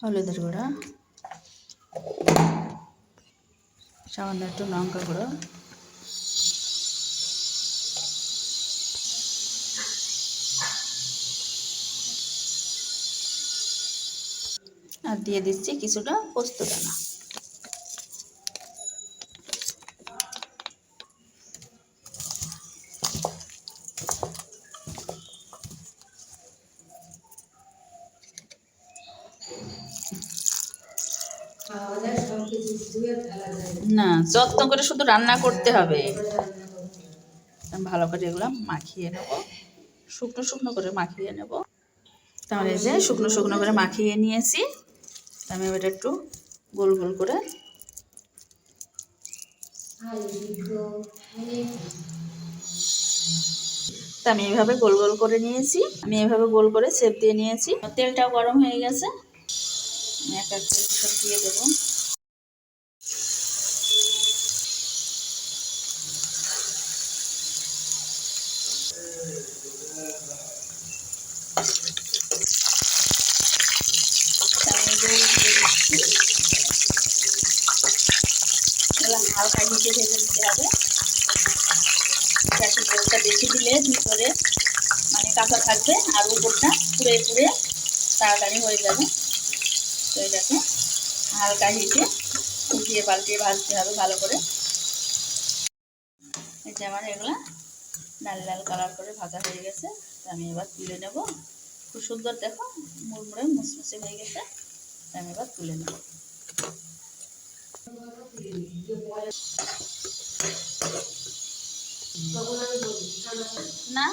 হলুদের গুঁড়া, সামান্য একটু লঙ্কা গুঁড়ো, আর দিয়ে দিচ্ছি কিছুটা পোস্ত দানা। না, যত্ন করে শুধু রান্না করতে হবে। ভালো করে এগুলো মাখিয়ে নেব, শুকনো শুকনো করে মাখিয়ে নেব। তাহলে যে শুকনো শুকনো করে মাখিয়ে নিয়েছি, আমি এবার একটু গোল গোল করে আমি এইভাবে গোল গোল করে নিয়েছি। আমি এইভাবে গোল করে শেপ দিয়ে নিয়েছি। তেলটাও গরম হয়ে গেছে, এক এক করে সব দিয়ে দেবো। হালকা নিচে ভেজে নিতে হবে। গ্যাসের জলটা বেশি দিলে ভিতরে মানে কাঁচা থাকবে, আর উপরটা পুড়ে পুড়ে তাড়াতাড়ি হয়ে যাবে। তো এটাকে হালকা হিটে উল্টিয়ে পাল্টিয়ে ভাজতে হবে ভালো করে। এই যে আমার এগুলা লাল লাল কালার করে ভাজা হয়ে গেছে। তো আমি এবার তুলে নেব। খুব সুন্দর দেখো মুড়মুড়ে মুচমুচে হয়ে গেছে। আমি এবার তুলে নেব। না